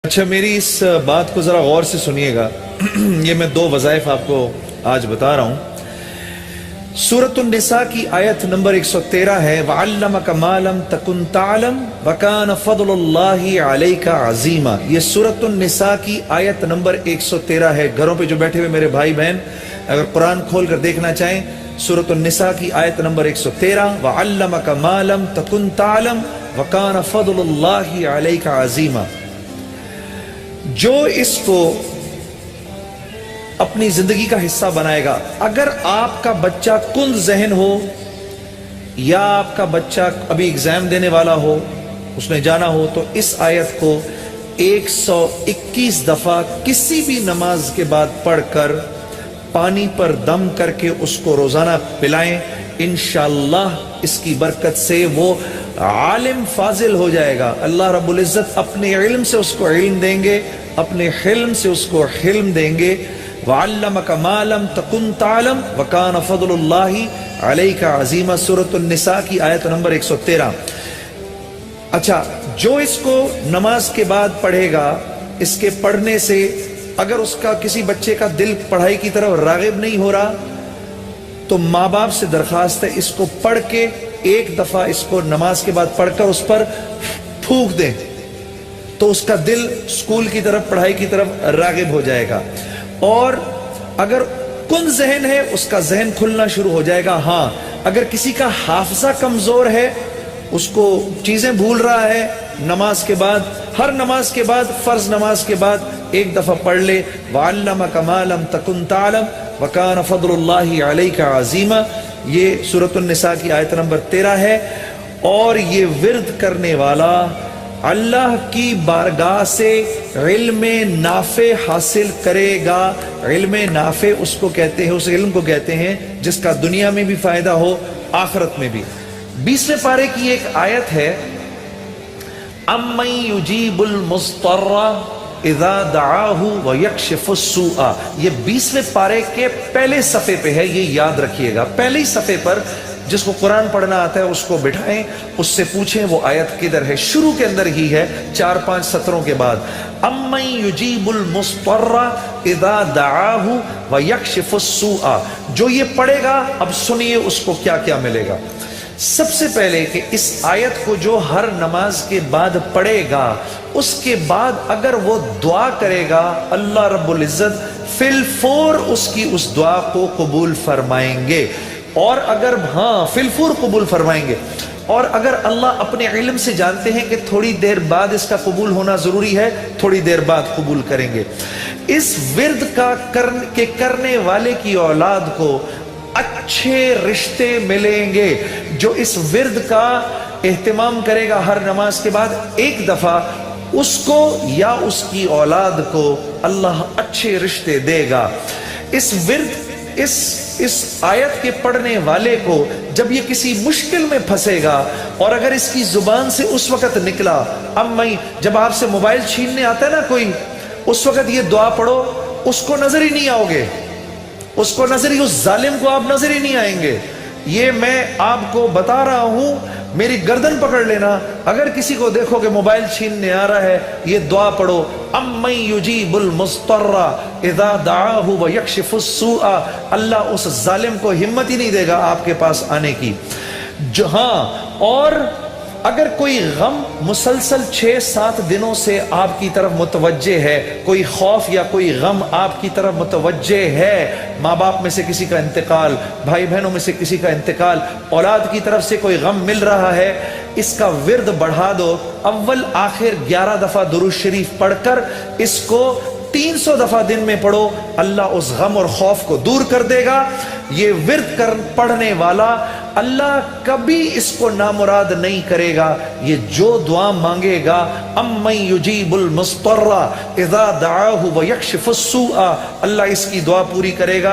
اچھا، میری اس بات کو ذرا غور سے سنیے گا۔ یہ میں دو وظائف آپ کو آج بتا رہا ہوں۔ سورۃ النساء کی آیت نمبر 113 ہے، وَعَلَّمَكَ مَا لَمْ تَكُنْ تَعْلَمْ وَكَانَ فَضْلُ اللَّهِ عَلَيْكَ عَظِيمًا۔ یہ سورۃ النساء کی آیت نمبر 113 ہے۔ گھروں پہ جو بیٹھے ہوئے میرے بھائی بہن اگر قرآن کھول کر دیکھنا چاہیں، سورۃ النساء کی آیت نمبر 113، وَعَلَّمَكَ مَا لَمْ تَكُنْ تَعْلَمْ وَكَانَ فَضْلُ اللَّهِ عَلَيْكَ عَظِيمًا۔ جو اس کو اپنی زندگی کا حصہ بنائے گا، اگر آپ کا بچہ کند ذہن ہو یا آپ کا بچہ ابھی ایگزام دینے والا ہو، اس نے جانا ہو، تو اس آیت کو 121 دفعہ کسی بھی نماز کے بعد پڑھ کر پانی پر دم کر کے اس کو روزانہ پلائیں۔ انشاءاللہ اس کی برکت سے وہ عالم فاضل ہو جائے گا۔ اللہ رب العزت اپنے علم سے اس کو علم دیں گے، اپنے حلم سے اس کو حلم دیں گے۔ وَعَلَّمَكَ مَا لَمْ تَكُنْ تَعْلَمْ وَكَانَ فَضْلُ اللَّهِ عَلَيْكَ عَظِيمًا، سورۃ النساء کی آیت نمبر 113۔ اچھا، جو اس کو نماز کے بعد پڑھے گا، اس کے پڑھنے سے اگر اس کا کسی بچے کا دل پڑھائی کی طرف راغب نہیں ہو رہا تو ماں باپ سے درخواست ہے اس کو پڑھ کے ایک دفعہ اس کو نماز کے بعد پڑھ کر اس پر پھونک دیں تو اس کا دل اسکول کی طرف، پڑھائی کی طرف راغب ہو جائے گا۔ اور اگر کن ذہن ہے اس کا ذہن کھلنا شروع ہو جائے گا۔ ہاں، اگر کسی کا حافظہ کمزور ہے، اس کو چیزیں بھول رہا ہے، نماز کے بعد، ہر نماز کے بعد، فرض نماز کے بعد ایک دفعہ پڑھ لے، وَعَلَّمَكَ مَا لَمْ تَكُنْ تَعْلَمْ وَكَانَ فَضْلُ اللَّهِ عَلَيْكَ عَظِيمًا۔ یہ سورۃ النساء کی آیت نمبر 13 ہے۔ اور یہ ورد کرنے والا اللہ کی بارگاہ سے علم نافع حاصل کرے گا۔ علم نافع اس کو کہتے ہیں، اس علم کو کہتے ہیں جس کا دنیا میں بھی فائدہ ہو، آخرت میں بھی۔ 20ویں پارے کی ایک آیت ہے، أَمَّن يُجِيبُ الْمُضْطَرَّ اِذَا دَعَاهُ وَيَكْشِفُ السُّوءَ۔ یہ 20ویں پارے کے پہلے صفحے پہ ہے، یہ یاد رکھیے گا۔ پہلے صفحے پر جس کو قرآن پڑھنا آتا ہے اس کو بٹھائیں، اس سے پوچھیں وہ آیت کدھر ہے۔ شروع کے اندر ہی ہے، 4-5 سطروں کے بعد، أَمَّن يُجِيبُ الْمُضْطَرَّ اِذَا دَعَاهُ وَيَكْشِفُ السُّوءَ۔ جو یہ پڑھے گا، اب سنیے اس کو کیا کیا ملے گا۔ سب سے پہلے کہ اس آیت کو جو ہر نماز کے بعد پڑھے گا، اس کے بعد اگر وہ دعا کرے گا، اللہ رب العزت فی الفور اس کی اس دعا کو قبول فرمائیں گے۔ اور اگر فی الفور قبول فرمائیں گے، اور اگر اللہ اپنے علم سے جانتے ہیں کہ تھوڑی دیر بعد اس کا قبول ہونا ضروری ہے، تھوڑی دیر بعد قبول کریں گے۔ اس ورد کا کرنے والے کی اولاد کو اچھے رشتے ملیں گے۔ جو اس ورد کا اہتمام کرے گا ہر نماز کے بعد ایک دفعہ، اس کو یا اس کی اولاد کو اللہ اچھے رشتے دے گا۔ اس ورد، اس آیت کے پڑھنے والے کو جب یہ کسی مشکل میں پھنسے گا، اور اگر اس کی زبان سے اس وقت نکلا، جب آپ سے موبائل چھیننے آتا ہے نا کوئی، اس وقت یہ دعا پڑھو، اس کو نظر ہی نہیں آؤ گے، اس کو نظر ہی، اس ظالم کو آپ نظر ہی نہیں آئیں گے۔ یہ میں آپ کو بتا رہا ہوں، میری گردن پکڑ لینا، اگر کسی کو دیکھو کہ موبائل چھیننے آ رہا ہے، یہ دعا پڑھو، أَمَّن يُجِيبُ الْمُضْطَرَّ اِذَا دَعَاهُ وَيَكْشِفُ السُّوءَ۔ اللہ اس ظالم کو ہمت ہی نہیں دے گا آپ کے پاس آنے کی۔ اور اگر کوئی غم مسلسل 6-7 دنوں سے آپ کی طرف متوجہ ہے، کوئی خوف یا کوئی غم آپ کی طرف متوجہ ہے، ماں باپ میں سے کسی کا انتقال، بھائی بہنوں میں سے کسی کا انتقال، اولاد کی طرف سے کوئی غم مل رہا ہے، اس کا ورد بڑھا دو۔ اول آخر 11 دفعہ درود شریف پڑھ کر اس کو 300 دفعہ دن میں پڑھو، اللہ اس غم اور خوف کو دور کر دے گا۔ یہ ورد پڑھنے والا اللہ کبھی اس کو نامراد نہیں کرے گا۔ یہ جو دعا مانگے گا، أَمَّن يُجِيبُ الْمُضْطَرَّ اِذَا دَعَاهُ وَيَكْشِفُ السُّوءَ، اللہ اس کی دعا پوری کرے گا۔